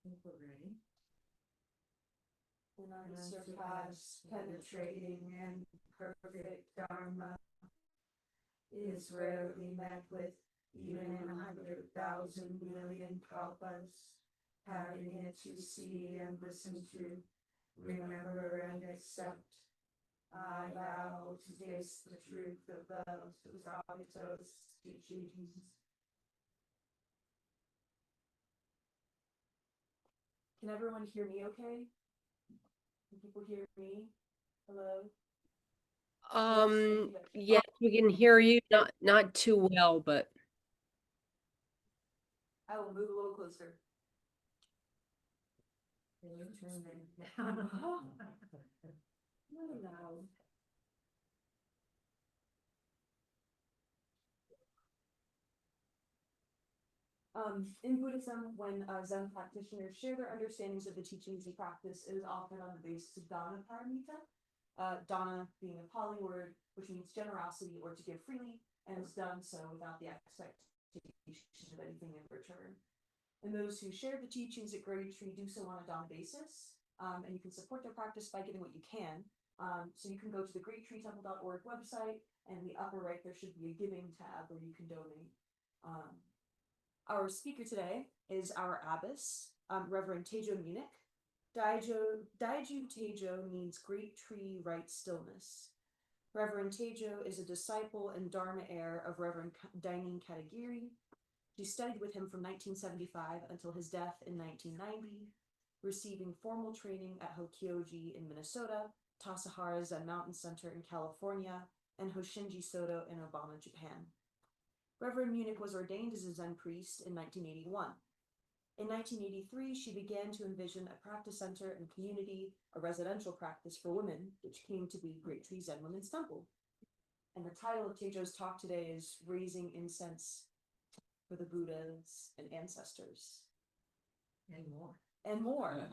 think we're ready. And unsurpassed, penetrating, and perfect Dharma is rarely met with, even in 100,000 million kalpas, having it to see and listen to, remember and accept. I vow to taste the truth of those Tathagata's teachings. Can everyone hear me okay? Can people hear me? Hello? Yes, we can hear you, not too well, but I will move a little closer. Can you turn that down? Really loud. In Buddhism, when Zen practitioners share their understandings of the teachings and practice, it is often on the basis of dana paramita. Dana being a Pali word, which means generosity or to give freely, and is done so without the expectation of anything in return. And those who share the teachings at Great Tree do so on a dana basis, and you can support their practice by giving what you can. So you can go to the greattreetemple.org website, and in the upper right there should be a giving tab where you can donate. Our speaker today is our abbess, Reverend Teijo Munnich. Daiju Teijo means Great Tree Right Stillness. Reverend Teijo is a disciple and Dharma heir of Rev Dainin Katagiri. She studied with him from 1975 until his death in 1990, receiving formal training at Hokyoji in Minnesota, Tassajara Zen Mountain Center in California, and Hosshinji Sodo in Obama, Japan. Reverend Munnich was ordained as a Zen priest in 1981. In 1983, she began to envision a practice center and community, a residential practice for women, which came to be Great Tree Zen Women's Temple. And the title of Teijo's talk today is Raising Incense for the Buddhas and Ancestors. And more. And more.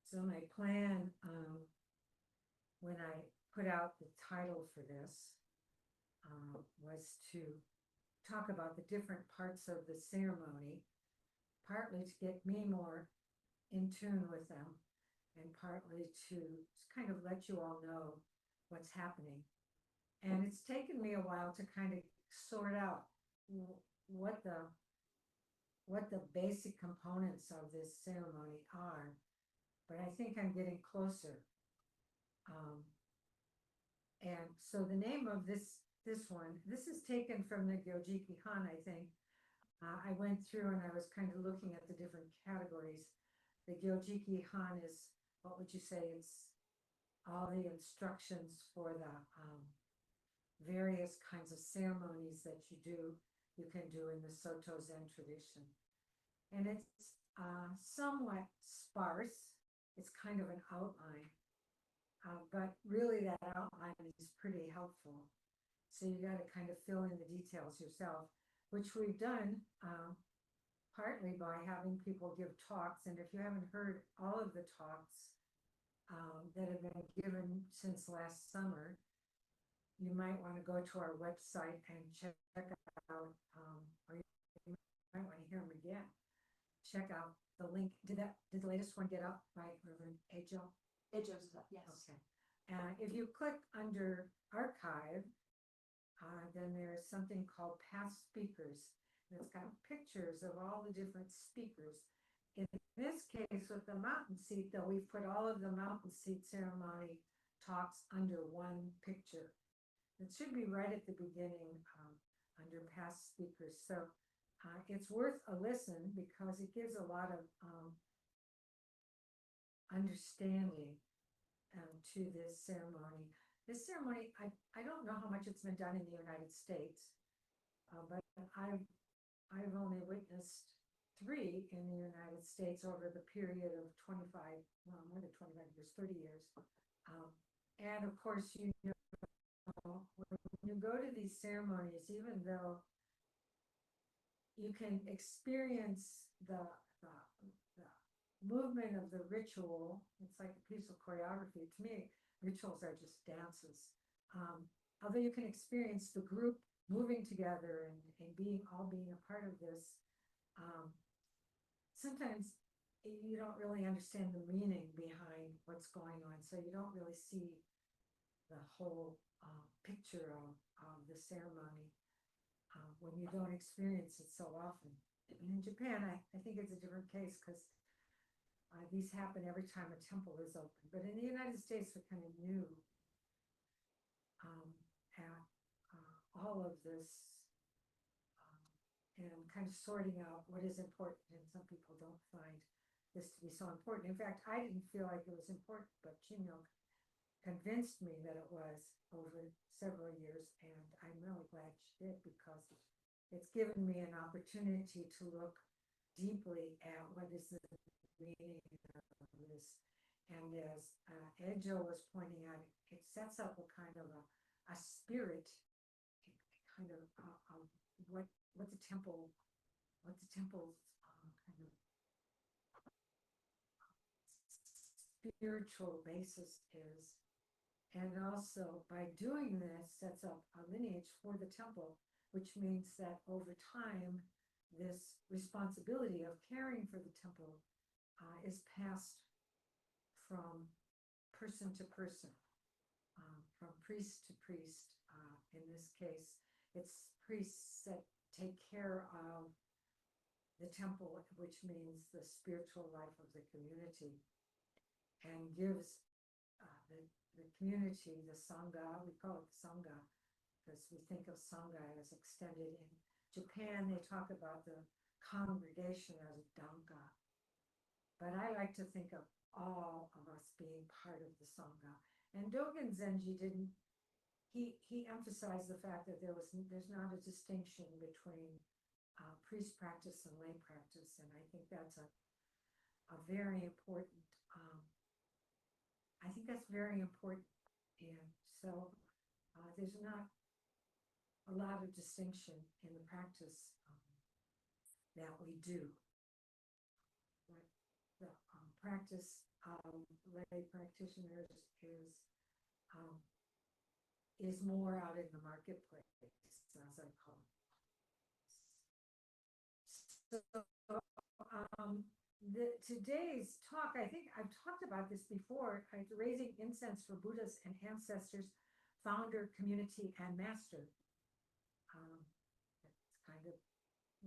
So my plan, when I put out the title for this, was to talk about the different parts of the ceremony, partly to get me more in tune with them, and partly to kind of let you all know what's happening. And it's taken me a while to kind of sort out what the basic components of this ceremony are, but I think I'm getting closer. And so the name of this one, this is taken from the Gyojiki Han, I think. I went through and I was kind of looking at the different categories. The Gyojiki Han is, what would you say, it's all the instructions for the various kinds of ceremonies that you can do in the Soto Zen tradition. And it's somewhat sparse. It's kind of an outline, but really that outline is pretty helpful. So you got to kind of fill in the details yourself, which we've done partly by having people give talks. And if you haven't heard all of the talks that have been given since last summer, you might want to go to our website and check out, or you might want to hear them again. Check out the link. Did the latest one get up by Reverend Teijo? Teijo's is up, yes. Okay. If you click under archive, then there's something called past speakers. And it's got pictures of all the different speakers. In this case, with the mountain seat, though, we've put all of the mountain seat ceremony talks under one picture. It should be right at the beginning under past speakers. So it's worth a listen because it gives a lot of understanding to this ceremony. This ceremony, I don't know how much it's been done in the United States, but I've only witnessed 3 in the United States over the period of 25, well, more than 25 years, 30 years. And of course, you know, when you go to these ceremonies, even though you can experience the movement of the ritual, it's like a piece of choreography. To me, rituals are just dances. Although you can experience the group moving together and all being a part of this, sometimes you don't really understand the meaning behind what's going on. So you don't really see the whole picture of the ceremony when you don't experience it so often. In Japan, I think it's a different case because these happen every time a temple is open. But in the United States, we're kind of new at all of this and kind of sorting out what is important. And some people don't find this to be so important. In fact, I didn't feel like it was important, but Chimyo convinced me that it was over several years. And I'm really glad she did because it's given me an opportunity to look deeply at what is the meaning of this. And as Ejo was pointing out, it sets up a kind of a spirit, kind of what the temple's kind of spiritual basis is. And also by doing this sets up a lineage for the temple, which means that over time, this responsibility of caring for the temple is passed from person to person, from priest to priest. In this case, it's priests that take care of the temple, which means the spiritual life of the community, and gives the community, the Sangha, we call it Sangha, because we think of Sangha as extended. In Japan, they talk about the congregation as Dhamma. But I like to think of all of us being part of the Sangha. And Dogen Zenji he emphasized the fact that there's not a distinction between priest practice and lay practice. And I think that's a very important, I think that's very important. And so there's not a lot of distinction in the practice that we do. But the practice of lay practitioners is more out in the marketplace, as I call it. So today's talk, I think I've talked about this before, raising incense for Buddhas and ancestors, founder, community, and master. It's kind of,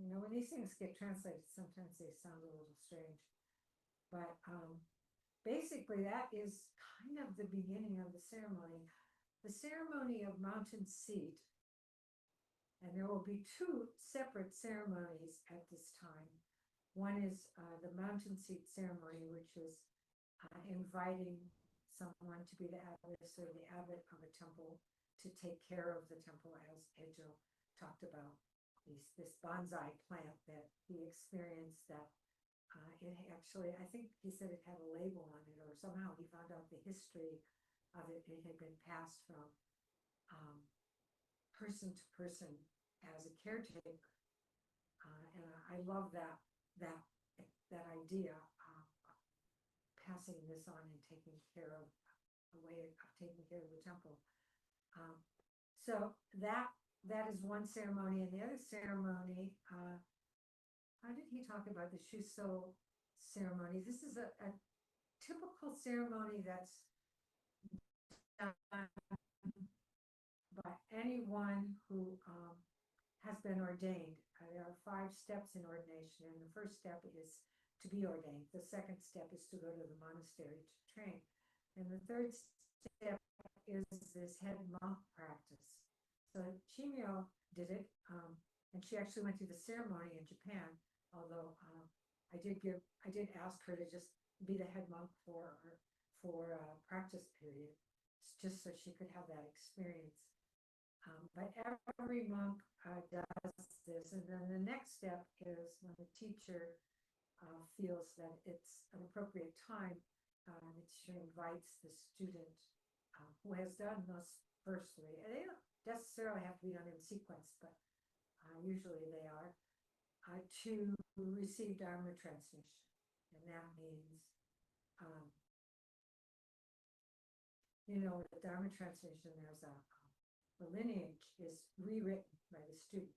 when these things get translated, sometimes they sound a little strange. But basically, that is kind of the beginning of the ceremony. The ceremony of mountain seat, and there will be two separate ceremonies at this time. One is the mountain seat ceremony, which is inviting someone to be the abbess or the abbot of a temple to take care of the temple, as Ejo talked about. This bonsai plant that he experienced that it actually, I think he said it had a label on it, or somehow he found out the history of it. It had been passed from person to person as a caretaker. And I love that idea of passing this on and taking care of a way of taking care of the temple. So that is one ceremony, and the other ceremony, how did he talk about the Shuso ceremony? This is a typical ceremony that's done by anyone who has been ordained. There are 5 steps in ordination, and the first step is to be ordained. The second step is to go to the monastery to train. And the third step is this head monk practice. So Chimyo did it, and she actually went through the ceremony in Japan, although I did ask her to just be the head monk for a practice period, just so she could have that experience. But every monk does this, and then the next step is when the teacher feels that it's an appropriate time, the teacher invites the student who has done those first 3. And they don't necessarily have to be done in sequence, but usually they are, to receive Dharma transmission. And that means, you know, with the Dharma transmission, there's the lineage is rewritten by the student.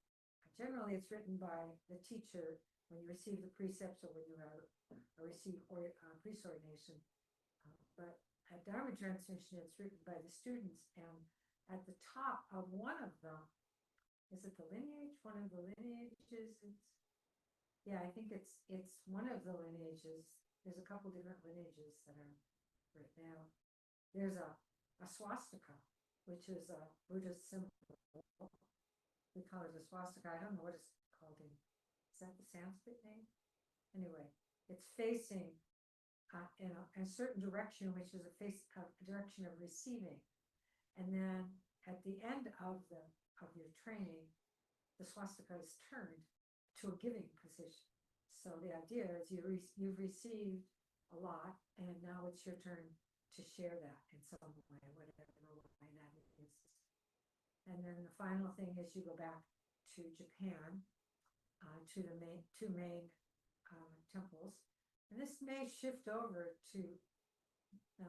Generally, it's written by the teacher when you receive the precepts or when you receive priest ordination. But at Dharma transmission, it's written by the students, and at the top of one of them, is it the lineage? One of the lineages? Yeah, I think it's one of the lineages. There's a couple different lineages that are written out. There's a swastika, which is a Buddhist symbol. We call it a swastika. I don't know what it's called in. Is that the Sanskrit name? Anyway, it's facing in a certain direction, which is a direction of receiving. And then at the end of your training, the swastika is turned to a giving position. So the idea is you've received a lot, and now it's your turn to share that in some way, whatever way that is. And then the final thing is you go back to Japan, to the two main temples. And this may shift over to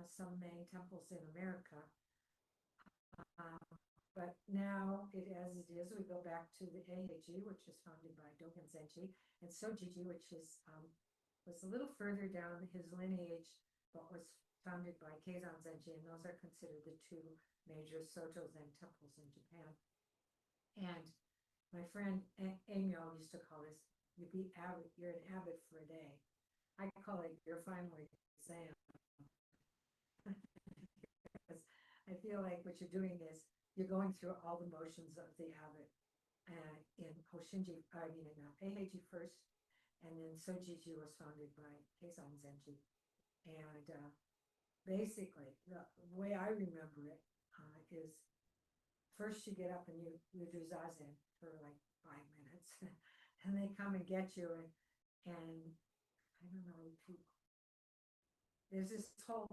some main temples in America. But now, as it is, we go back to the Heiji, which was founded by Dogen Zenji, and Sojiji, which was a little further down his lineage, but was founded by Keizan Zenji, and those are considered the two major Soto Zen temples in Japan. And my friend Emil used to call this, you're an abbot for a day. I call it, you're finally Zen. Because I feel like what you're doing is, you're going through all the motions of the abbot in Heiji first, and then Sojiji was founded by Keizan Zenji. And basically, the way I remember it is first you get up and you do zazen for like 5 minutes, and they come and get you, and I don't know, there's this whole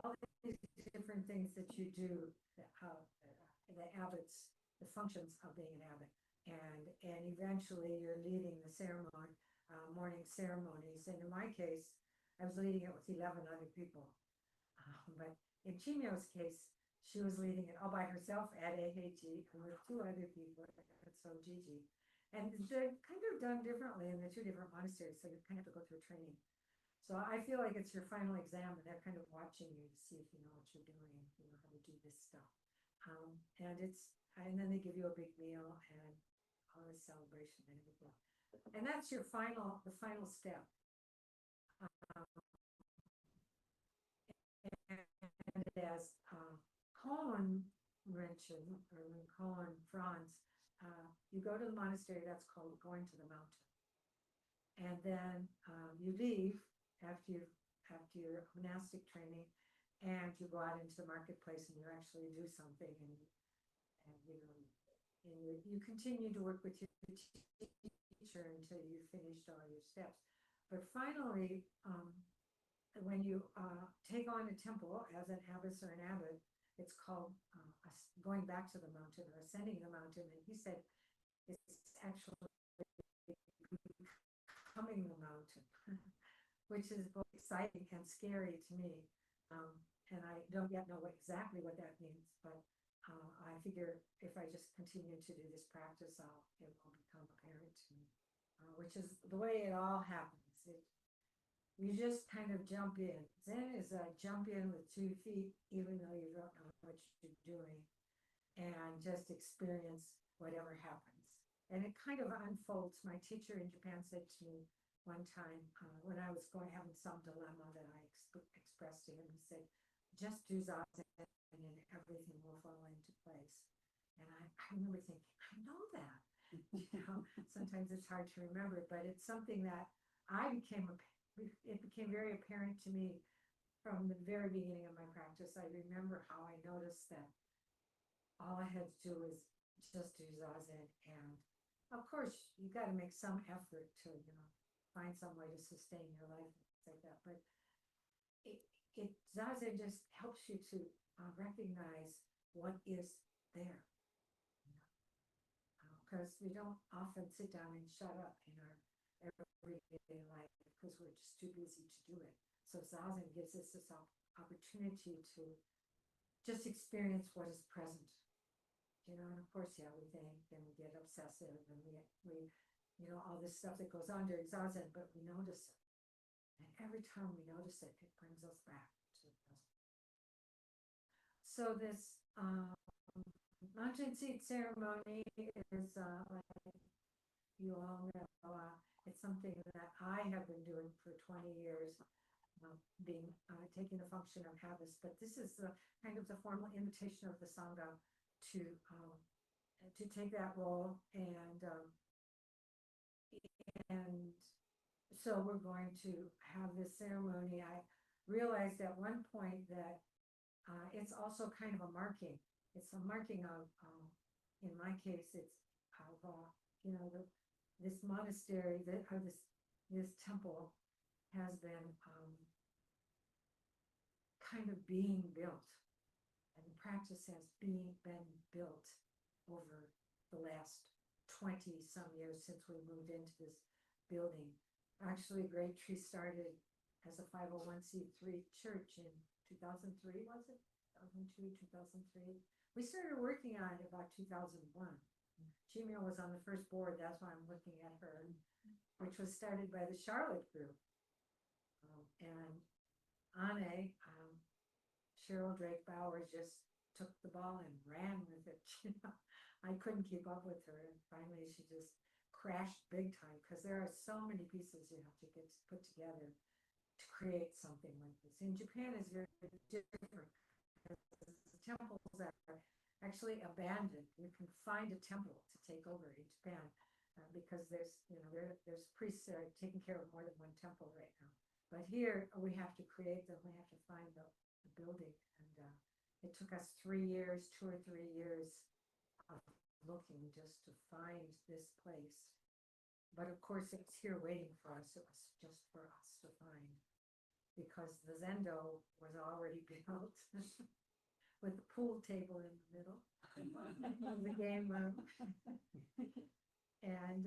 all these different things that you do, the abbots, the functions of being an abbot, and eventually you're leading the ceremony, morning ceremonies. And in my case, I was leading it with 11 other people. But in Chimio's case, she was leading it all by herself at AHG and with 2 other people at Sojiji. And they're kind of done differently in the 2 different monasteries, so you kind of have to go through training. So I feel like it's your final exam, and they're kind of watching you to see if you know what you're doing, if you know how to do this stuff. And then they give you a big meal and all this celebration and everything. And that's the final step. And as Koan mentioned, or Koan Franz, you go to the monastery, that's called going to the mountain. And then you leave after your monastic training, and you go out into the marketplace and you actually do something, and you continue to work with your teacher until you finished all your steps. But finally, when you take on a temple as an abbess or an abbot, it's called going back to the mountain or ascending the mountain. And he said it's actually becoming the mountain, which is both exciting and scary to me. And I don't yet know exactly what that means, but I figure if I just continue to do this practice, it will become apparent to me, which is the way it all happens. You just kind of jump in. Zen is a jump in with 2 feet, even though you don't know what you're doing, and just experience whatever happens. And it kind of unfolds. My teacher in Japan said to me one time when I was having some dilemma that I expressed to him, he said, just do zazen and everything will fall into place. And I remember thinking, I know that. Sometimes it's hard to remember, but it's something that it became very apparent to me from the very beginning of my practice. I remember how I noticed that all I had to do was just do zazen, and of course you got to make some effort to find some way to sustain your life and things like that, but zazen just helps you to recognize what is there, because we don't often sit down and shut up in our everyday life because we're just too busy to do it. So Zazen gives us this opportunity to just experience what is present. You know, and of course, yeah, we think and we get obsessive and we you know, all this stuff that goes on during Zazen, but we notice it. And every time we notice it, it brings us back to the present. So this mountain seat ceremony is like you all know, it's something that I have been doing for 20 years, taking the function of habits. But this is kind of the formal invitation of the Sangha to take that role, and so we're going to have this ceremony. I realized at one point that it's also kind of a marking. It's a marking of, in my case, it's of, you know, this monastery, this temple has been kind of being built, and the practice has been built over the last 20 some years since we moved into this building. Actually, Great Tree started as a 501c3 church in 2003, was it? 2002, 2003. We started working on it about 2001. Jimio was on the first board, that's why I'm looking at her, which was started by the Charlotte group. And Anne, Cheryl Drake Bauer, just took the ball and ran with it. You know, I couldn't keep up with her, and finally she just crashed big time because there are so many pieces you have to get put together to create something like this. In Japan, is very different. The temples are actually abandoned. You can find a temple to take over in Japan because there's, you know, there's priests that are taking care of more than one temple right now. But here we have to create them. We have to find the building, and it took us 3 years, 2 or 3 years of looking just to find this place. But of course, it's here waiting for us. It was just for us to find, because the Zendo was already built with the pool table in the middle of the game room. And,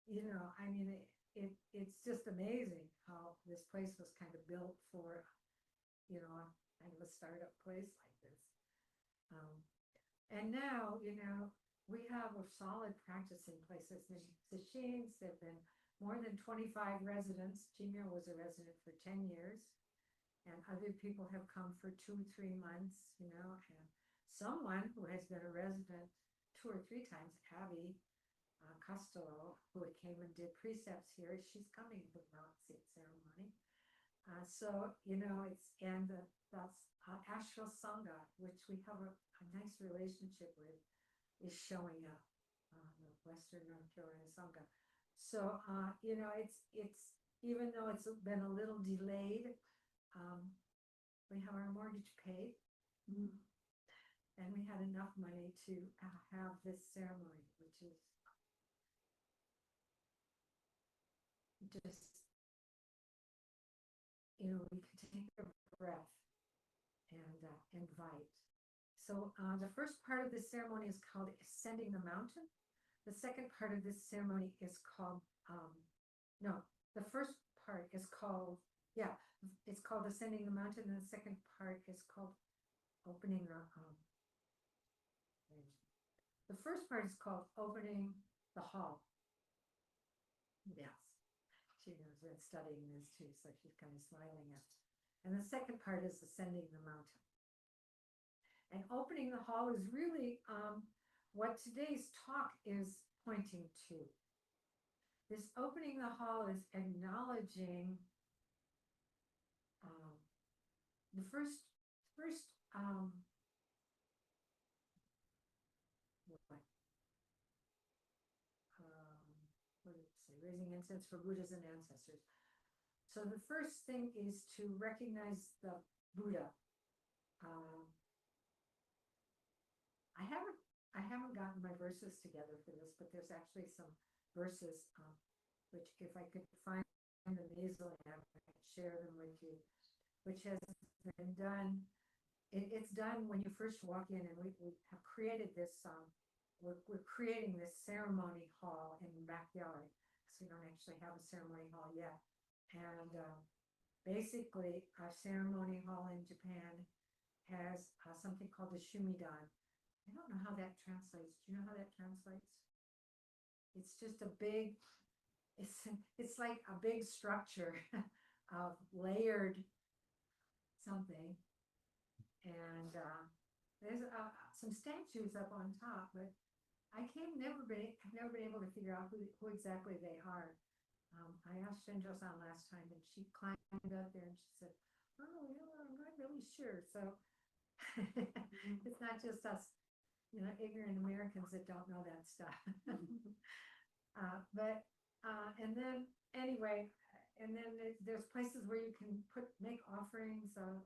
you know, I mean, it's just amazing how this place was kind of built for, you know, kind of a startup place like this. And now, you know, we have a solid practice in places. The Shins, there have been more than 25 residents. Jimio was a resident for 10 years. And other people have come for 2 or 3 months, you know. And someone who has been a resident 2 or 3 times, Abby Costello, who came and did precepts here, she's coming to the Mountain Seat ceremony. So, you know, that's Asheville Sangha, which we have a nice relationship with, is showing up, the Western North Carolina Sangha. So, you know, it's even though it's been a little delayed, we have our mortgage paid, and we had enough money to have this ceremony, which is just, you know, we can take a breath and invite. So the first part of this ceremony is called Ascending the Mountain. The second part of this ceremony is called, the first part is called, it's called Ascending the Mountain, and the second part is called Opening the first part is called Opening the Hall. Yes, she has been studying this too, so she's kind of smiling at it. And the second part is Ascending the Mountain. And opening the hall is really what today's talk is pointing to. This opening the hall is acknowledging the first what did it say? Raising incense for Buddhas and ancestors. So the first thing is to recognize the Buddha. I haven't gotten my verses together for this, but there's actually some verses which, if I could find them easily, I would share them with you, which has been done. It's done when you first walk in, and we have created this, we're creating this ceremony hall in the backyard. blocks. We don't actually have a ceremony hall yet. And basically, our ceremony hall in Japan has something called a shumidan. I don't know how that translates. Do you know how that translates? It's just a big, it's like a big structure of layered something. And there's some statues up on top, but I've never been able to figure out who exactly they are. I asked Shinjo-san last time, and she climbed up there and she said, "Oh, I'm not really sure." So it's not just us, ignorant Americans that don't know that stuff. And then anyway, and then there's places where you can make offerings of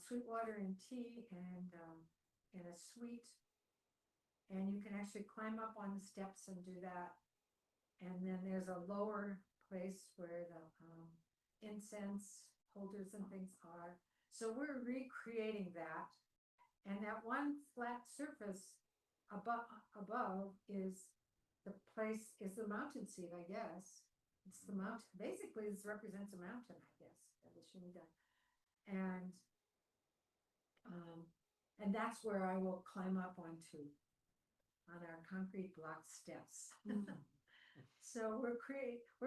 sweet water and tea and a sweet, and you can actually climb up on the steps and do that. And then there's a lower place where the incense holders and things are. So we're recreating that. And that one flat surface above is the mountain seat, I guess. It's the mountain. Basically, this represents a mountain, I guess, that the Shumidan. And that's where I will climb up on our concrete block steps. So we're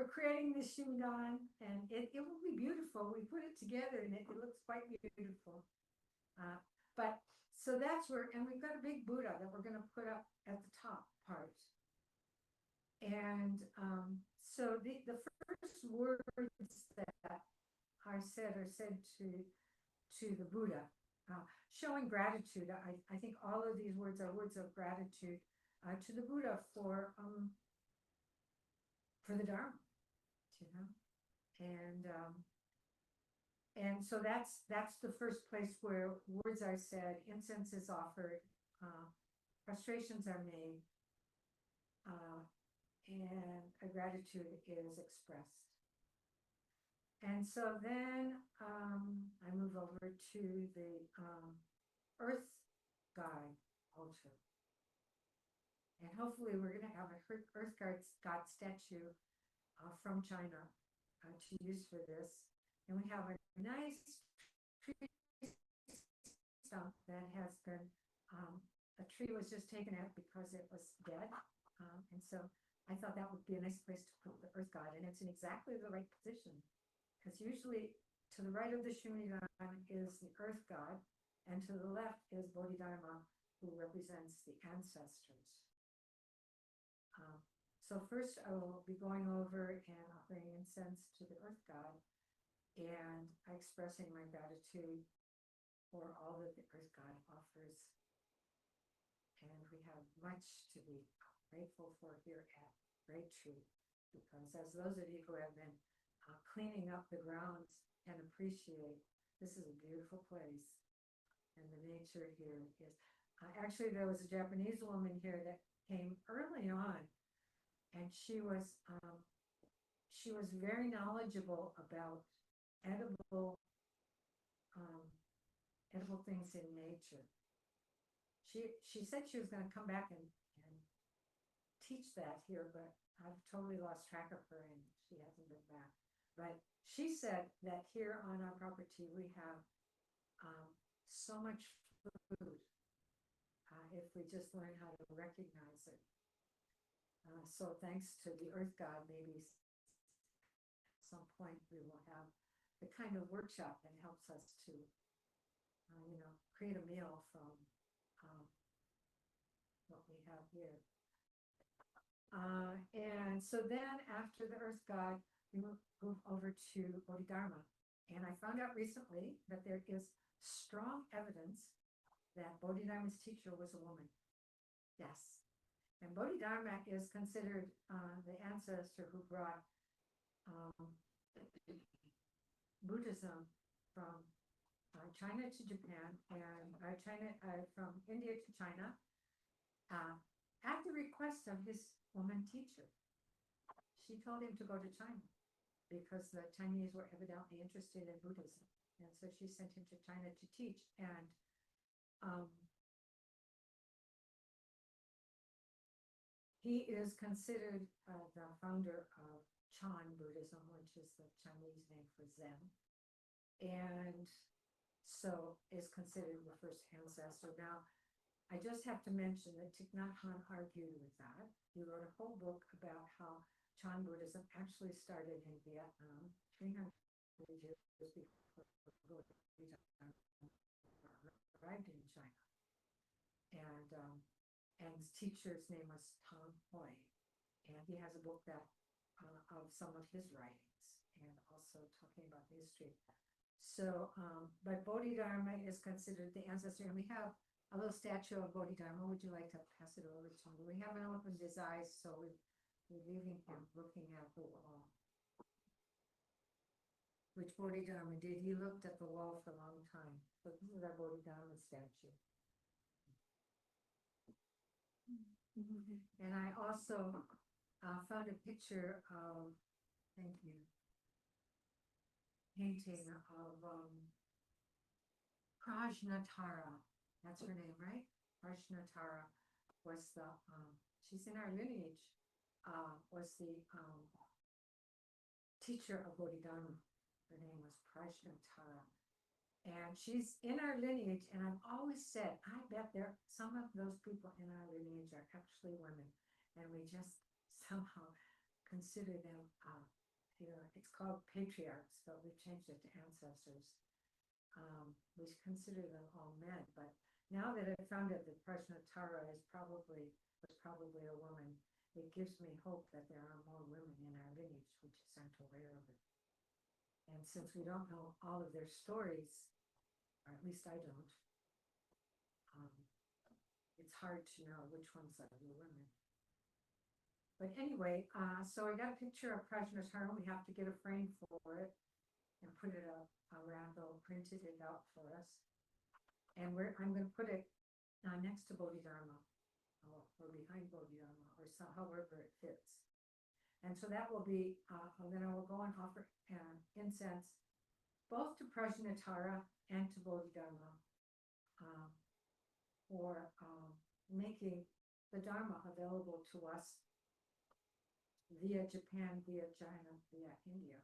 creating this Shumidan, and it will be beautiful. We put it together, and it looks quite beautiful. But so that's where, and we've got a big Buddha that we're going to put up at the top part. And so the first words that are said to the Buddha, showing gratitude. I think all of these words are words of gratitude to the Buddha for the Dharma, and so that's the first place where words are said, incense is offered, prostrations are made, and a gratitude is expressed. And so then I move over to the Earth God altar. And hopefully we're going to have an Earth God statue from China to use for this. And we have a nice tree stump that has been, a tree was just taken out because it was dead. And so I thought that would be a nice place to put the Earth God. And it's in exactly the right position. Because usually to the right of the Shumidan is the Earth God, and to the left is Bodhidharma, who represents the ancestors. So first I will be going over and offering incense to the Earth God and expressing my gratitude for all that the Earth God offers. And we have much to be grateful for here at Great Tree, because as those of you who have been cleaning up the grounds and appreciate, this is a beautiful place. And the nature here is, actually there was a Japanese woman here that came early on, and she was very knowledgeable about edible things in nature. She said she was going to come back and teach that here, but I've totally lost track of her, and she hasn't been back. But she said that here on our property we have so much food if we just learn how to recognize it. So thanks to the Earth God, maybe at some point we will have the kind of workshop that helps us to, create a meal from what we have here. And so then after the Earth God, we move over to Bodhidharma. And I found out recently that there is strong evidence that Bodhidharma's teacher was a woman. Yes. And Bodhidharma is considered the ancestor who brought Buddhism from China to Japan, and from India to China, at the request of his woman teacher. She told him to go to China because the Chinese were evidently interested in Buddhism. And so she sent him to China to teach. And he is considered the founder of Chan Buddhism, which is the Chinese name for Zen. And so is considered the first ancestor. Now, I just have to mention that Thich Nhat Hanh argued with that. He wrote a whole book about how Chan Buddhism actually started in Vietnam 300 years before arrived in China. And his teacher's name was Tom Hoy. And he has a book that of some of his writings and also talking about the history. So, but Bodhidharma is considered the ancestor, and we have a little statue of Bodhidharma. Would you like to pass it over to me? We haven't opened his eyes, so we're leaving him looking at the wall. Which Bodhidharma did? He looked at the wall for a long time. So this is our Bodhidharma statue. And I also found a picture of, thank you, painting of Prajnatara. That's her name, right? Prajnatara was the, she's in our lineage, was the teacher of Bodhidharma. Her name was Prajnatara. And she's in our lineage, and I've always said, I bet some of those people in our lineage are actually women, and we just somehow consider them, it's called patriarchs, but we've changed it to ancestors. We consider them all men, but now that I've found out that Prajnatara was probably a woman, it gives me hope that there are more women in our lineage. We just aren't aware of it. And since we don't know all of their stories, or at least I don't, it's hard to know which ones are the women. But anyway, so I got a picture of Prajnatara. We have to get a frame for it and put it up. Randall printed it out for us. And I'm going to put it next to Bodhidharma, or behind Bodhidharma, or however it fits. And so that will be, and then I will go and offer incense both to Prajnatara and to Bodhidharma for making the Dharma available to us via Japan, via China, via India.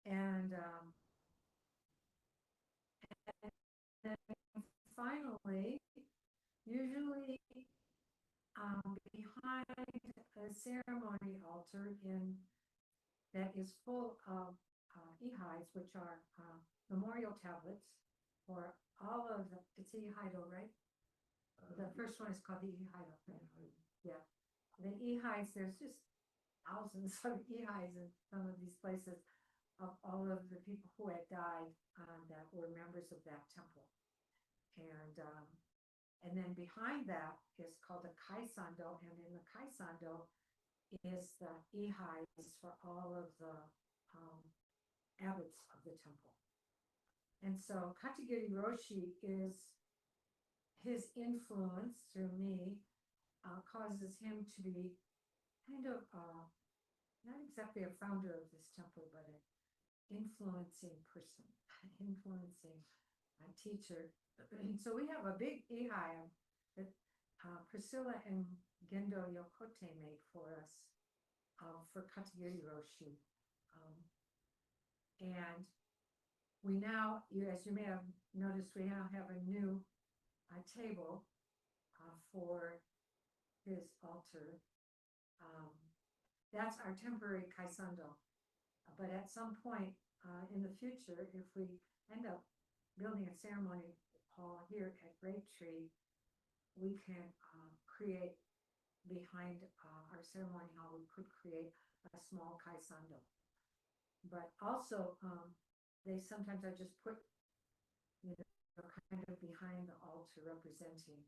And then finally, usually behind a ceremony altar that is full of ihais, which are memorial tablets for all of it's ihaido, right? The first one is called the ihaido. Yeah. The ihais, there's just thousands of ihais in some of these places of all of the people who had died that were members of that temple. And then behind that is called a kaisando, and in the kaisando is the ihais for all of the abbots of the temple. And so Katagiri Roshi is his influence through me causes him to be kind of not exactly a founder of this temple, but an influencing person, influencing teacher. And so we have a big ihai that Priscilla and Gendo Yokote made for us for Katagiri Roshi. And we now, as you may have noticed, we now have a new table for his altar. That's our temporary kaisando. But at some point in the future, if we end up building a ceremony hall here at Great Tree, we can create behind our ceremony hall, we could create a small kaisando. But also, sometimes I just put, kind of behind the altar representing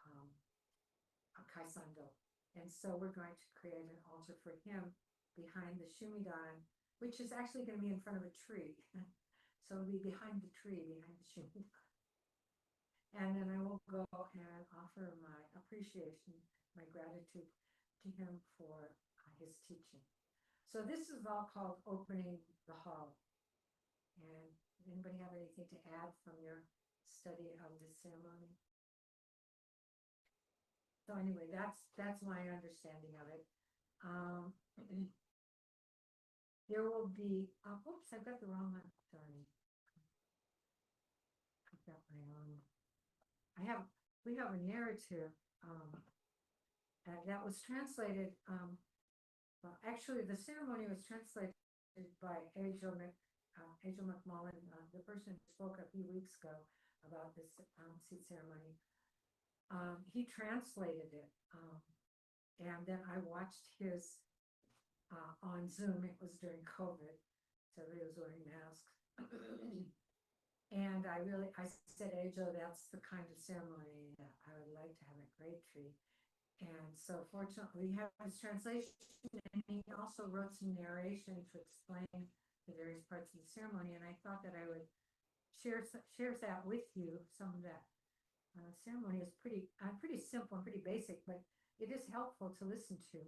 a kaisando. And so we're going to create an altar for him behind the shumidan, which is actually going to be in front of a tree. So it'll be behind the tree, behind the shumidan. And then I will go and offer my appreciation, my gratitude to him for his teaching. So this is all called opening the hall. And anybody have anything to add from your study of this ceremony? So anyway, that's my understanding of it. There will be, oops, I've got the wrong one, sorry. I've got my own. We have a narrative, that was translated, well, actually, the ceremony was translated by Angel McMullen, the person who spoke a few weeks ago about this, seat ceremony. He translated it, and then I watched his, on Zoom. It was during COVID, so everybody was wearing masks. And I said, Angel, that's the kind of ceremony that I would like to have at Great Tree. And so fortunately, we have his translation, and he also wrote some narration to explain the various parts of the ceremony. And I thought that I would share that with you. Some of that ceremony is pretty simple and pretty basic, but it is helpful to listen to.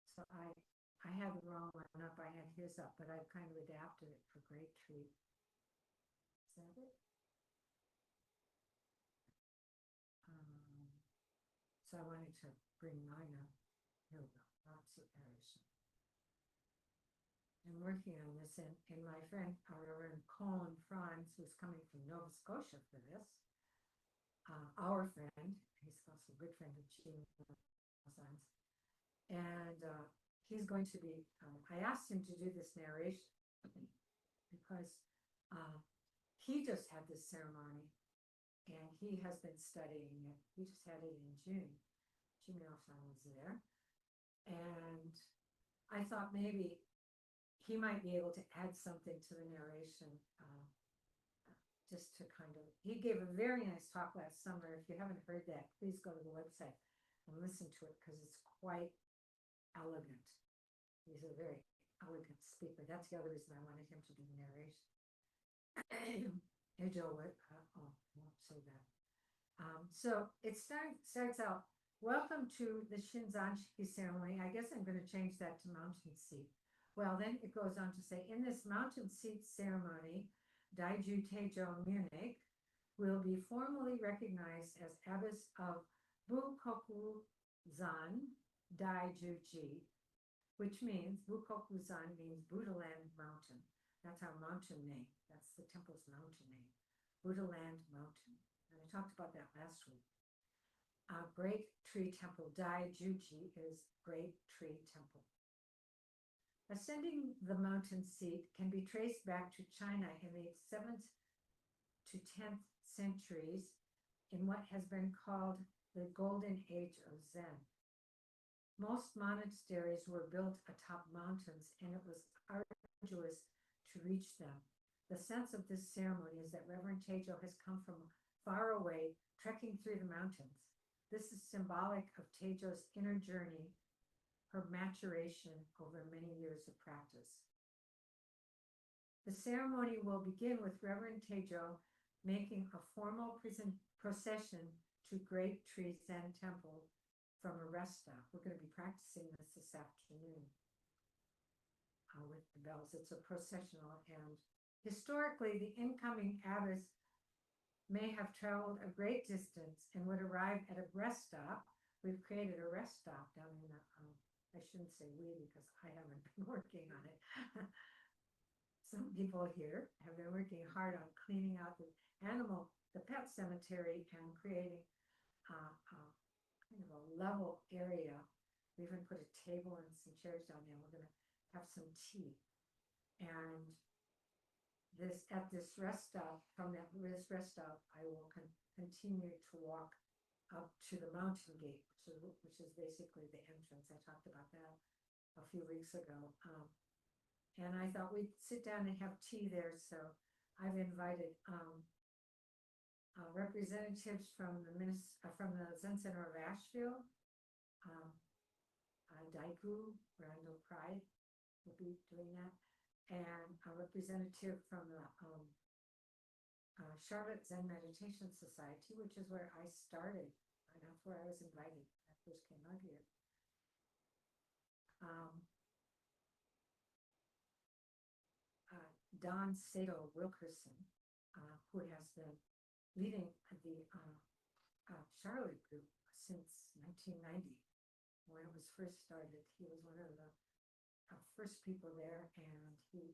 So I had the wrong one up. I had his up, but I've kind of adapted it for Great Tree. Is that it? So I wanted to bring mine up. Here we go. Lots of errors. I'm working on this, and my friend, Reverend Colin Franz, who's coming from Nova Scotia for this, our friend, he's also a good friend of Gene, and he's going to be, I asked him to do this narration because he just had this ceremony and he has been studying it. He just had it in June. June Elson was there. And I thought maybe he might be able to add something to the narration, just to kind of, he gave a very nice talk last summer. If you haven't heard that, please go to the website and listen to it because it's quite elegant. He's a very elegant speaker. That's the other reason I wanted him to do the narration. Joe, I won't say that. So it starts out, welcome to the Shinzanshi ceremony. I guess I'm going to change that to mountain seat. Well, then it goes on to say, in this mountain seat ceremony, Daiju Teijo Munich will be formally recognized as abbess of Bukoku-zan Daiju-ji, which means Bukoku-zan means Buddha Land Mountain. That's our mountain name. That's the temple's mountain name, Buddha Land Mountain. And I talked about that last week. Great Tree Temple, Daiju-ji is Great Tree Temple. Ascending the mountain seat can be traced back to China in the 7th to 10th centuries in what has been called the Golden Age of Zen. Most monasteries were built atop mountains, and it was arduous to reach them. The sense of this ceremony is that Reverend Teijo has come from far away, trekking through the mountains. This is symbolic of Teijo's inner journey, her maturation over many years of practice. The ceremony will begin with Reverend Teijo making a formal procession to Great Tree Zen Temple from a rest stop. We're going to be practicing this afternoon with the bells. It's a processional, and historically, the incoming abbess may have traveled a great distance and would arrive at a rest stop. We've created a rest stop down in the, I shouldn't say we because I haven't been working on it. Some people here have been working hard on cleaning out the pet cemetery and creating kind of a level area. We even put a table and some chairs down there. We're going to have some tea. And at this rest stop, from this rest stop, I will continue to walk up to the mountain gate, which is basically the entrance. I talked about that a few weeks ago. And I thought we'd sit down and have tea there. So I've invited representatives from the Zen Center of Asheville, Daegu, Randall Pride will be doing that, and a representative from the Charlotte Zen Meditation Society, which is where I started. And that's where I was invited when I first came out here. Don Sato Wilkerson, who has been leading the Charlotte group, since 1990, when it was first started. He was one of the first people there, and he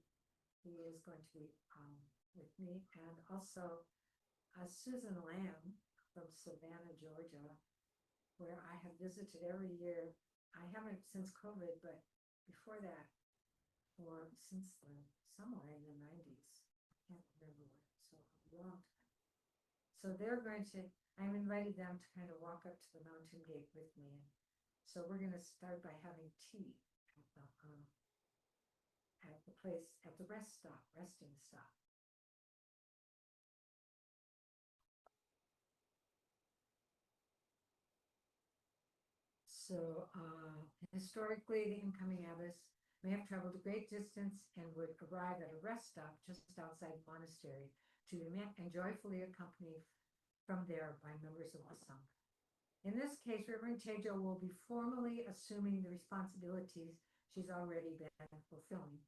is going to be with me, and also Susan Lamb from Savannah, Georgia, where I have visited every year. I haven't since COVID, but before that, or since somewhere in the 90s. I can't remember what, so a long time. So I'm invited them to kind of walk up to the mountain gate with me. And so we're going to start by having tea at the place, at the resting stop. So historically, the incoming abbess may have traveled a great distance and would arrive at a rest stop just outside the monastery to be met and joyfully accompanied from there by members of the Sangha. In this case, Reverend Teijo will be formally assuming the responsibilities she's already been fulfilling.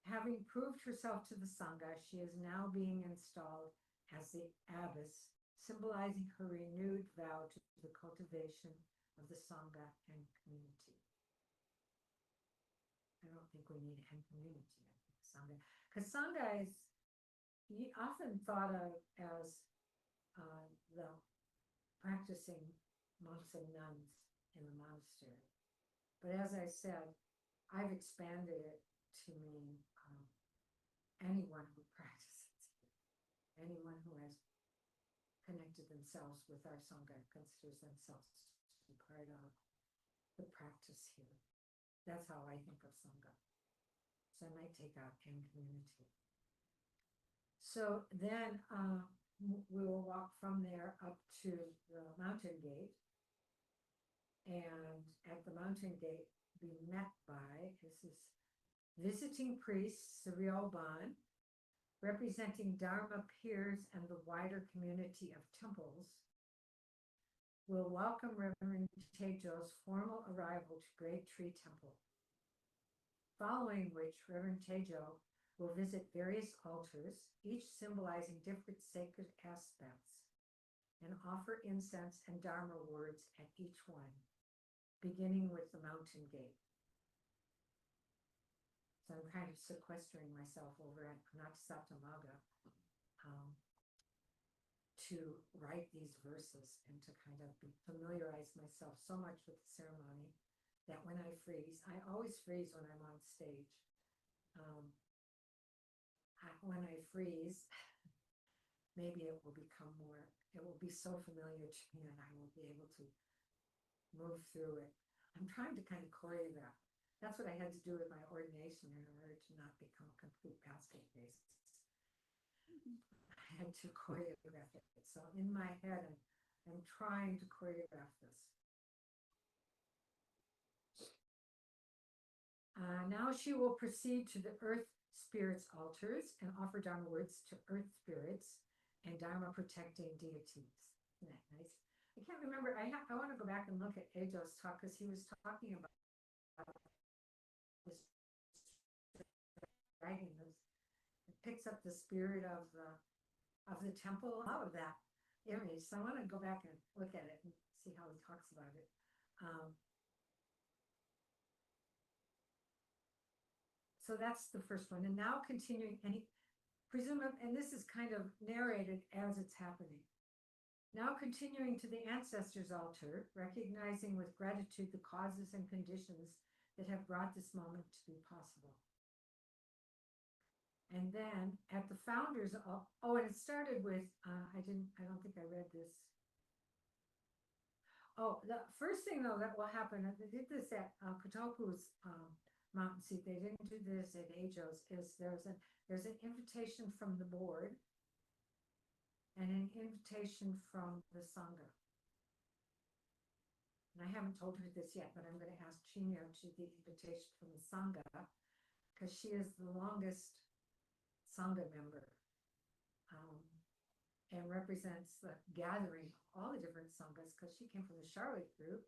Having proved herself to the Sangha, she is now being installed as the abbess, symbolizing her renewed vow to the cultivation of the Sangha and community. I don't think we need and community, I think Sangha. Because Sangha is often thought of as the practicing monks and nuns in the monastery. But as I said, I've expanded it to mean anyone who practices, anyone who has connected themselves with our Sangha and considers themselves to be part of the practice here. That's how I think of Sangha. So I might take out in community. So then we will walk from there up to the mountain gate. And at the mountain gate, be met by, this is visiting priest Cyril Ban, representing Dharma peers and the wider community of temples, will welcome Reverend Teijo's formal arrival to Great Tree Temple. Following which, Reverend Teijo will visit various altars, each symbolizing different sacred aspects, and offer incense and Dharma words at each one, beginning with the mountain gate. So I'm kind of sequestering myself over at Natsatamaga to write these verses and to kind of familiarize myself so much with the ceremony that when I freeze, I always freeze when I'm on stage. When I freeze, maybe it will become more, it will be so familiar to me and I will be able to move through it. I'm trying to kind of choreograph. That's what I had to do with my ordination in order to not become a complete basket case. I had to choreograph it. So in my head, I'm trying to choreograph this. Now she will proceed to the earth spirits altars and offer Dharma words to earth spirits and Dharma protecting deities. Isn't that nice? I can't remember. I want to go back and look at Ejo's talk because he was talking about this dragon. It picks up the spirit of the temple. All of that image. So I want to go back and look at it and see how he talks about it. So that's the first one. And now continuing, and this is kind of narrated as it's happening. Now continuing to the ancestors' altar, recognizing with gratitude the causes and conditions that have brought this moment to be possible. And then at the founders, and it started with, I don't think I read this. Oh, the first thing though that will happen, they did this at Kotoku's mountain seat. They didn't do this at Ejo's. There's an invitation from the board and an invitation from the Sangha. And I haven't told her this yet, but I'm going to ask Chinya to the invitation from the Sangha because she is the longest Sangha member and represents the gathering of all the different Sanghas because she came from the Charlotte group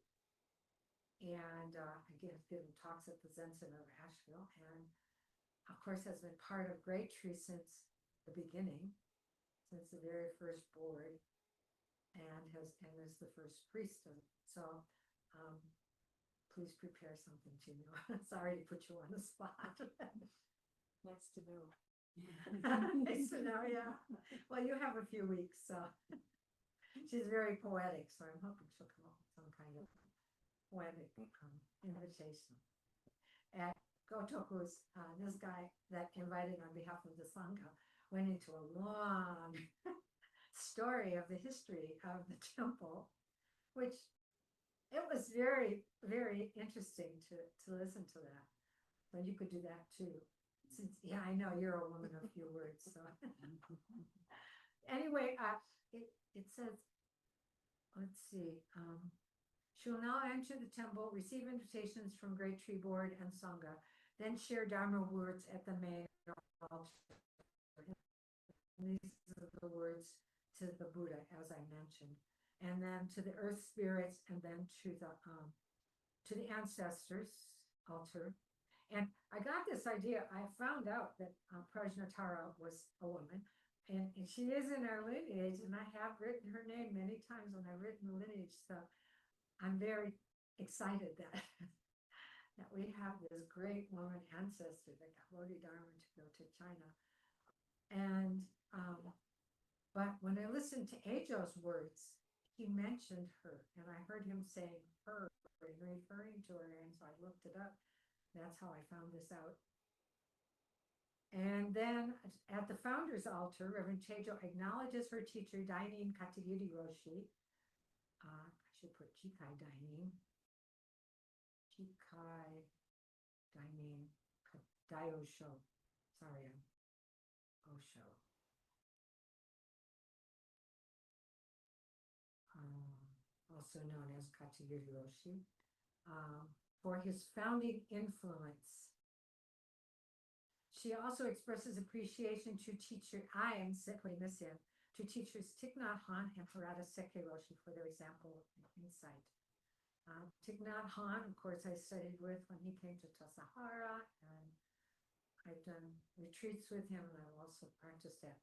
and again, given talks at the Zen Center of Asheville and of course has been part of Great Tree since the beginning, since the very first board. and is the first priest of it. So, please prepare something to know. Sorry to put you on the spot. Nice to know. Nice to know, yeah. Well, you have a few weeks, so she's very poetic, so I'm hoping she'll come up with some kind of poetic invitation. And Gotoku's, this guy that invited on behalf of the Sangha, went into a long story of the history of the temple, which it was very, very interesting to listen to that. But you could do that too. Since, yeah, I know you're a woman of few words, so. Anyway, it says, let's see, she will now enter the temple, receive invitations from Great Tree Board and Sangha, then share Dharma words at the main altar. And these are the words to the Buddha, as I mentioned, and then to the earth spirits, and then to the ancestors altar. And I got this idea. I found out that Prajnatara was a woman, and she is in our lineage, and I have written her name many times when I've written the lineage. So I'm very excited that that we have this great woman ancestor that got Bodhidharma to go to China. And but when I listened to Teijo's words, he mentioned her, and I heard him saying her and referring to her, and so I looked it up. That's how I found this out. And then at the founder's altar, Rev Teijo acknowledges her teacher, Dainin Katagiri Roshi. I should put Chikai Dainin. Chikai Dainin Daiyosho. Sorry, Osho. Also known as Katagiri Roshi, for his founding influence. She also expresses appreciation to teacher, I am putting this in, to teachers Thich Nhat Hanh and Harada Seke Roshi for their example and insight. Thich Nhat Hanh, of course, I studied with when he came to Tassajara, and I've done retreats with him, and I've also practiced at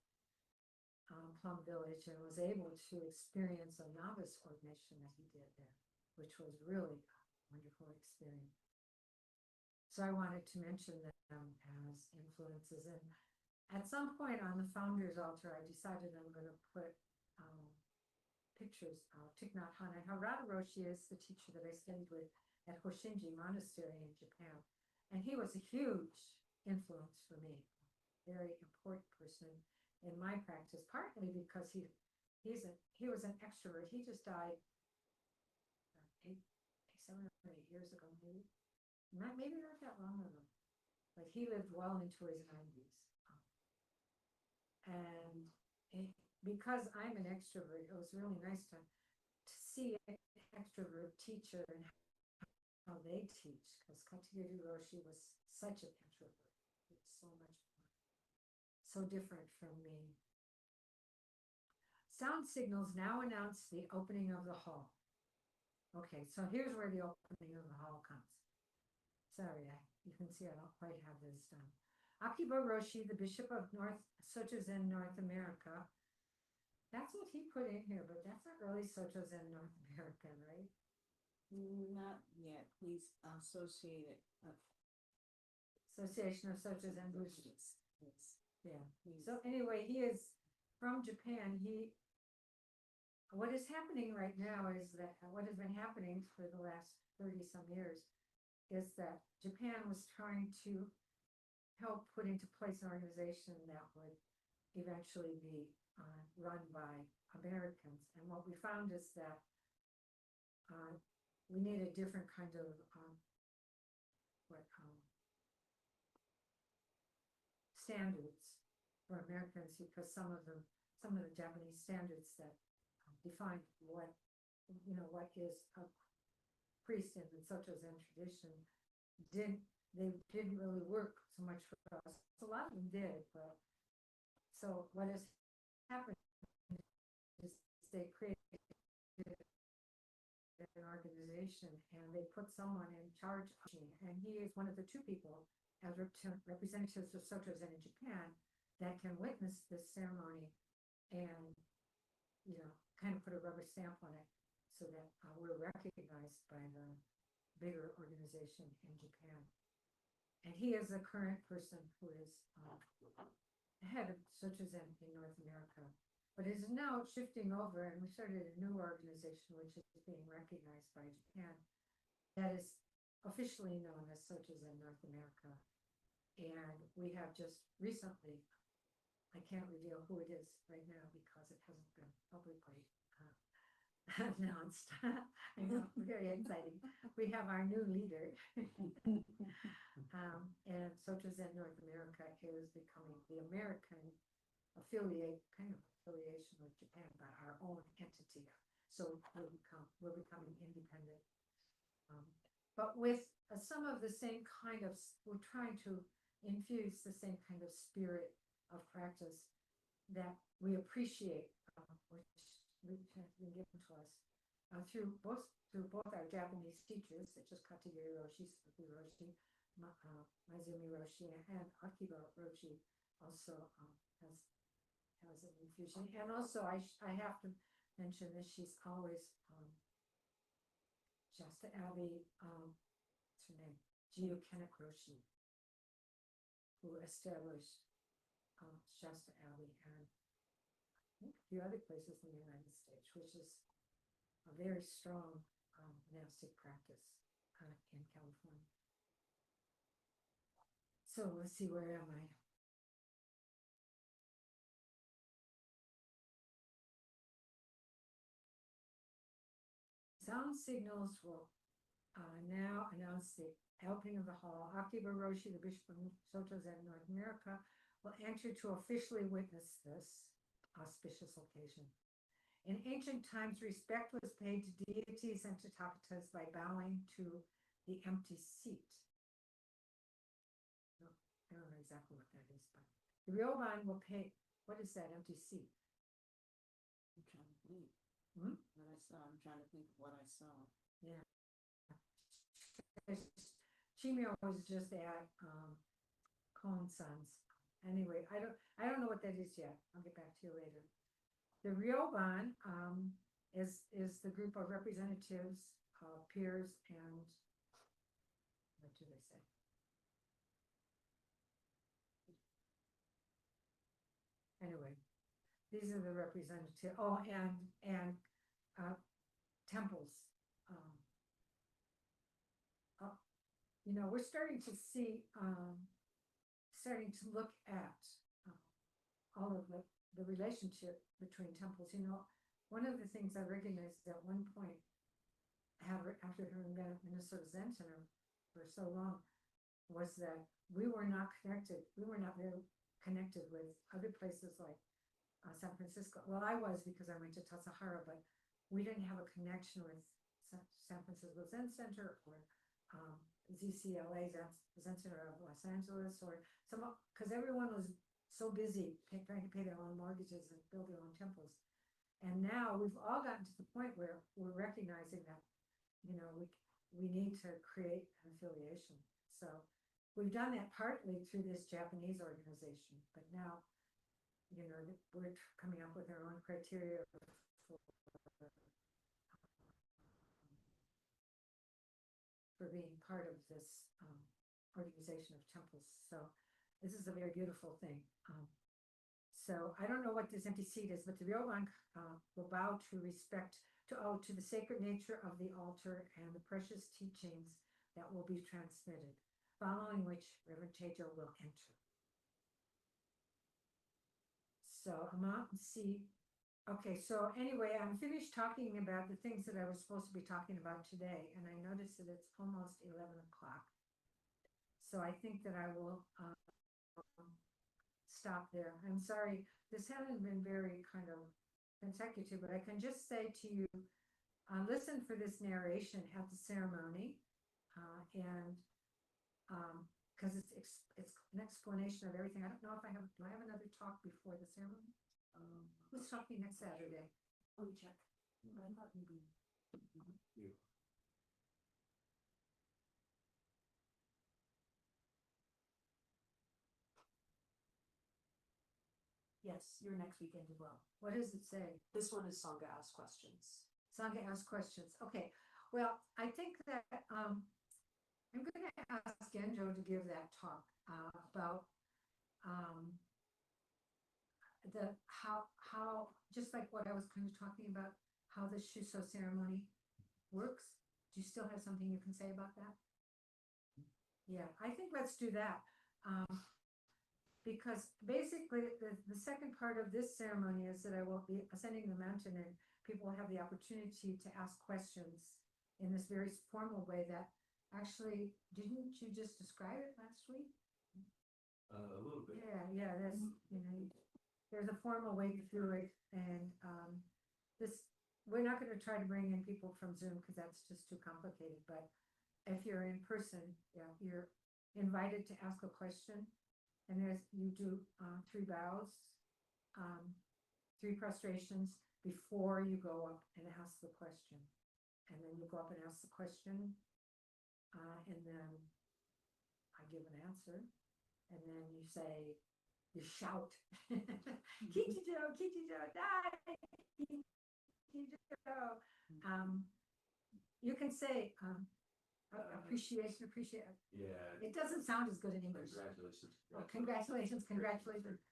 Plum Village, and was able to experience a novice ordination that he did there, which was really a wonderful experience. So I wanted to mention them as influences. And at some point on the founder's altar, I decided I'm going to put pictures of Thich Nhat Hanh. And Harada Roshi is the teacher that I studied with at Hosshinji Monastery in Japan. And he was a huge influence for me, very important person in my practice, partly because he was an extrovert. He just died 7 or 8 years ago, maybe not that long ago, but he lived well into his 90s. And because I'm an extrovert, it was really nice to see an extrovert teacher and how they teach, because Katagiri Roshi was such an introvert. It's so much so different from me. Sound signals now announce the opening of the hall. Okay, so here's where the opening of the hall comes. Sorry, you can see I don't quite have this done. Akiba Roshi, the Bishop of Soto Zen North America. That's what he put in here, but that's not really Soto Zen North American, right? Not yet. He's associated. Association of Soto Zen Buddhists. Yes. Yeah. So anyway, he is from Japan. What is happening right now is that what has been happening for the last 30 some years is that Japan was trying to help put into place an organization that would eventually be run by Americans. And what we found is that we need a different kind of standards for Americans, because some of the Japanese standards that define what is a priest in the Soto Zen tradition didn't really work so much for us. A lot of them did, but so what has happened is they created an organization and they put someone in charge of it, and he is one of the two people as representatives of Soto Zen in Japan that can witness this ceremony and kind of put a rubber stamp on it so that we're recognized by the bigger organization in Japan. And he is the current person who is head of Soto Zen in North America, but is now shifting over, and we started a new organization which is being recognized by Japan that is officially known as Soto Zen North America. And we have just recently, I can't reveal who it is right now because it hasn't been publicly announced. I know, very exciting. We have our new leader. And Soto Zen North America is becoming the American kind of affiliation with Japan, but our own entity. So we're becoming independent. But with some of the same kind of, we're trying to infuse the same kind of spirit of practice that we appreciate, which has been given to us through both our Japanese teachers, such as Katagiri Roshi, Suzuki Roshi, Maizumi Roshi, and Akiba Roshi also has an infusion. And also, I have to mention that she's always Shasta Abbey, what's her name? Jiyu Kenek Roshi, who established Shasta Abbey and I think a few other places in the United States, which is a very strong monastic practice in California. So let's see, where am I? Sound signals will now announce the opening of the hall. Akiba Roshi, the Bishop of Soto Zen North America, will enter to officially witness this auspicious occasion. In ancient times, respect was paid to deities and to tapatas by bowing to the empty seat. No, I don't know exactly what that is, but the Ryoban will pay. What is that empty seat? I'm trying to think. Hmm? What I saw. I'm trying to think of what I saw. Yeah. Chimio was just at Cohen-san's. Anyway, I don't know what that is yet. I'll get back to you later. The Ryoban is the group of representatives, peers, and what do they say? Anyway, these are the representatives. Oh, and temples. You know, we're starting to see, starting to look at all of the relationship between temples. You know, one of the things I recognized at one point, after having been at Minnesota Zen Center for so long, was that we were not connected. We were not very connected with other places like San Francisco. Well, I was because I went to Tassajara, but we didn't have a connection with San Francisco Zen Center or ZCLA, Zen Center of Los Angeles, or some, because everyone was so busy trying to pay their own mortgages and build their own temples. And now we've all gotten to the point where we're recognizing that, you know, we need to create an affiliation. So we've done that partly through this Japanese organization, but now, you know, we're coming up with our own criteria for being part of this organization of temples. So this is a very beautiful thing. So I don't know what this empty seat is, but the Ryoban will bow to respect to the sacred nature of the altar and the precious teachings that will be transmitted, following which Rev Teijo will enter. So a mountain seat. Okay, so anyway, I'm finished talking about the things that I was supposed to be talking about today, and I noticed that it's almost 11 o'clock. So I think that I will stop there. I'm sorry, this hasn't been very kind of consecutive, but I can just say to you, listen for this narration at the ceremony, and because it's an explanation of everything. I don't know if do I have another talk before the ceremony? Who's talking next Saturday? Let me check. I thought maybe. You. Yes, your next weekend as well. What does it say? This one is Sangha Ask Questions. Sangha ask questions. Okay. Well, I think that I'm going to ask Genjo to give that talk about the how just like what I was kind of talking about, how the Shuso ceremony works. Do you still have something you can say about that? Yeah, I think let's do that. Because basically the second part of this ceremony is that I will be ascending the mountain and people will have the opportunity to ask questions in this very formal way that actually, didn't you just describe it last week? A little bit. Yeah, that's, there's a formal way to do it, and we're not gonna try to bring in people from Zoom, because that's just too complicated, but if you're in person, yeah, you're invited to ask a question, and you do 3 bows, 3 prostrations before you go up and ask the question, and then you go up and ask the question, and then I give an answer, and then you shout, Kichijo, Kichijo, die, Kichijo. You can say, appreciate. Yeah. It doesn't sound as good in English. Congratulations. Oh, congratulations.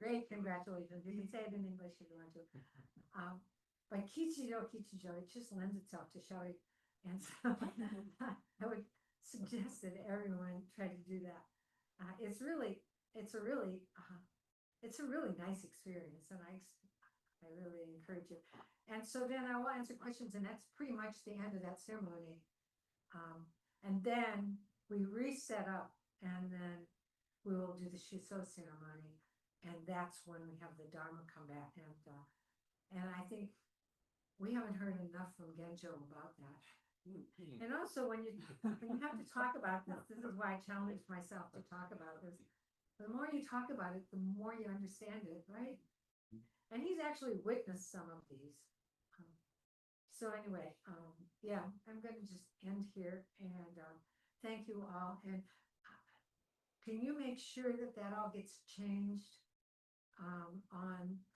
Great congratulations. You can say it in English if you want to. But Kichijo, it just lends itself to shouting. And so I would suggest that everyone try to do that. It's a really nice experience, and I really encourage you. And so then I will answer questions, and that's pretty much the end of that ceremony. And then we reset up, and then we will do the Shuso ceremony, and that's when we have the Dharma come back. And I think we haven't heard enough from Genjo about that. And also when you have to talk about this is why I challenged myself to talk about this. The more you talk about it, the more you understand it, right? And he's actually witnessed some of these. So anyway, yeah, I'm going to just end here, and thank you all. And can you make sure that all gets changed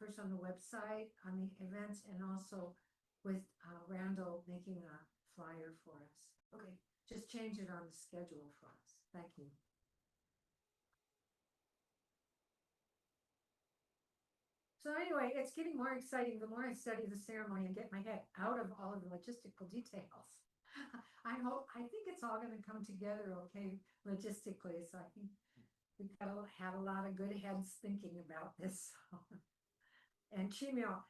first on the website, on the events, and also with Randall making a flyer for us? Okay, just change it on the schedule for us. Thank you. So anyway, it's getting more exciting the more I study the ceremony and get my head out of all of the logistical details. I think it's all going to come together okay logistically. So I think we've got to have a lot of good heads thinking about this. And Chimio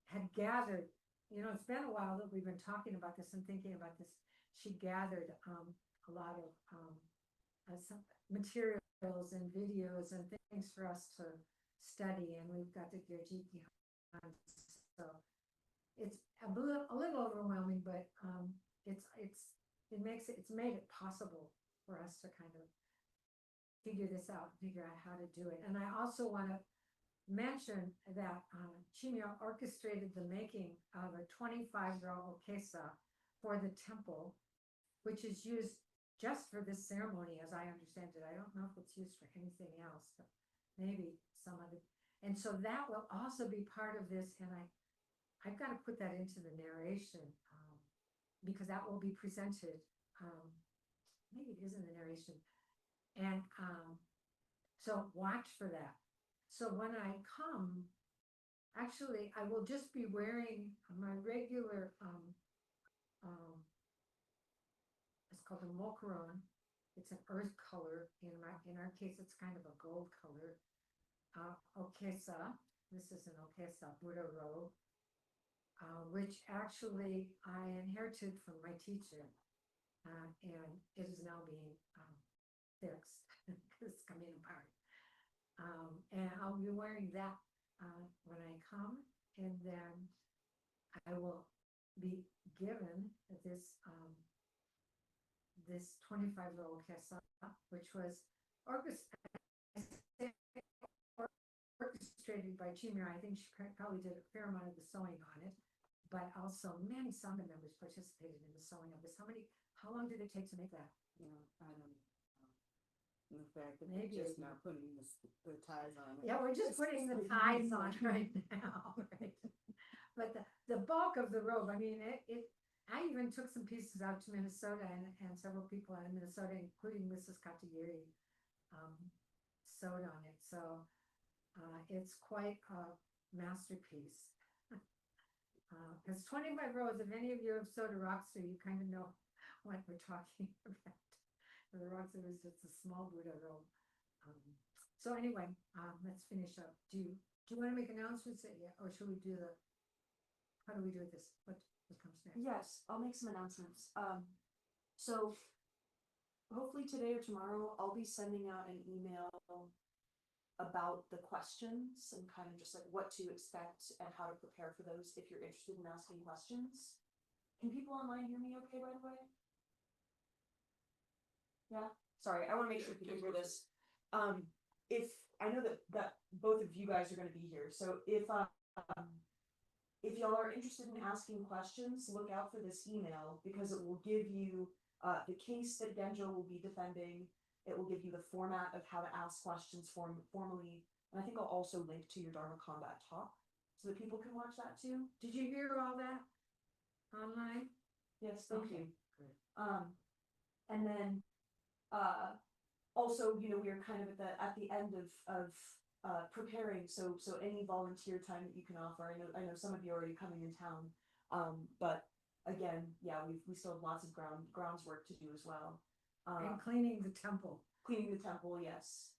had gathered, it's been a while that we've been talking about this and thinking about this. She gathered a lot of some materials and videos and things for us to study, and we've got the Gyojiki, so it's a little overwhelming, but it's made it possible for us to kind of figure out how to do it. And I also want to mention that Chimio orchestrated the making of a 25-row okesa for the temple, which is used just for this ceremony, as I understand it. I don't know if it's used for anything else, but maybe some other. And so that will also be part of this, and I've got to put that into the narration, because that will be presented. Maybe it is in the narration, and so watch for that. So when I come, actually, I will just be wearing my regular. It's called a mokuron. It's an earth color. In our case, it's kind of a gold color. Okesa. This is an okesa Buddha robe, which actually I inherited from my teacher, and it is now being fixed because it's coming apart. And I'll be wearing that when I come, and then I will be given this 25-row okesa, which was orchestrated by Chimio. I think she probably did a fair amount of the sewing on it, but also many Sangha members participated in the sewing of this. How long did it take to make that? I don't know. And the fact that Maybe they're just it's- now putting the ties on it. Yeah, we're just putting the ties on right now, right? But the bulk of the robe, I mean, I even took some pieces out to Minnesota and several people out of Minnesota, including Mrs. Katagiri, sewed on it. So, it's quite a masterpiece. It's 25 rows. If any of you have sewed a rockster, you kind of know what we're talking about. The rockster was just a small Buddha robe. So anyway, let's finish up. Do you want to make announcements yet, or should we do how do we do this? What comes next? Yes, I'll make some announcements. So hopefully today or tomorrow, I'll be sending out an email about the questions and kind of just like what to expect and how to prepare for those if you're interested in asking questions. Can people online hear me okay, by the way? Yeah, sorry, I want to make sure people hear this. If I know that both of you guys are going to be here, so if y'all are interested in asking questions, look out for this email because it will give you the case that Genjo will be defending. It will give you the format of how to ask questions formally, and I think I'll also link to your Dharma Combat talk so that people can watch that too. Did you hear all that online? Yes, thank Okay, you. great. And then also, you know, we are kind of at the end of preparing. So any volunteer time that you can offer. I know some of you are already coming in town. But again, yeah, we still have lots of grounds work to do as well. And cleaning the temple. Cleaning the temple, yes.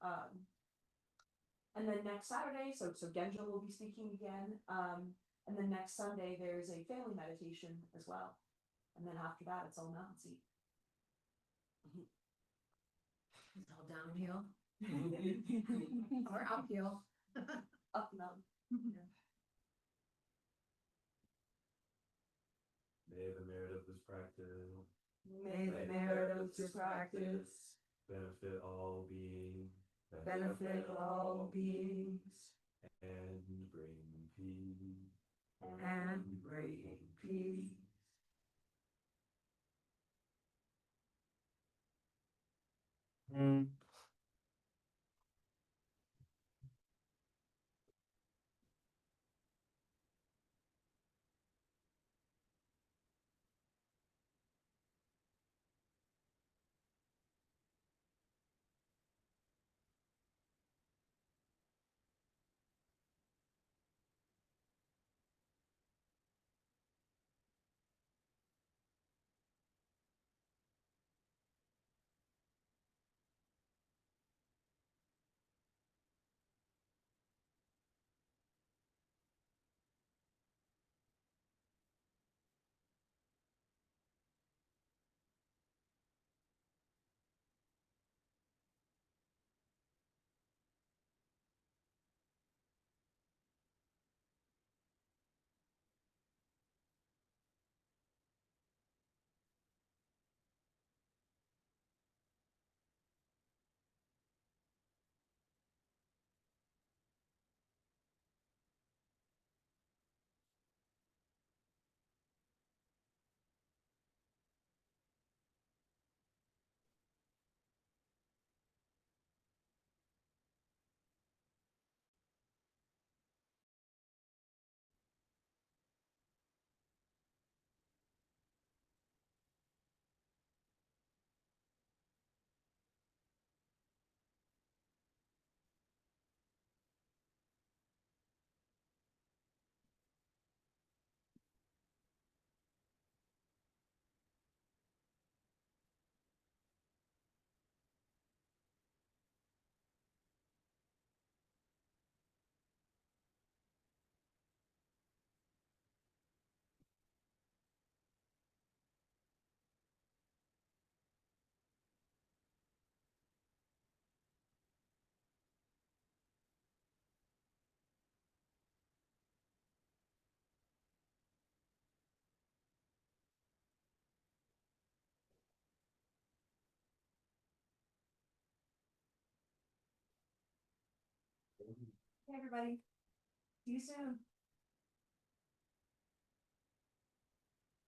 And then next Saturday, so Genjo will be speaking again. And then next Sunday there's a family meditation as well. And then after that it's all mountain seat. It's all downhill or uphill. Up mountain. May the merit of this practice May the merit of this practice benefit all beings. benefit all beings And bring peace. and bring peace. Hey everybody. See you soon.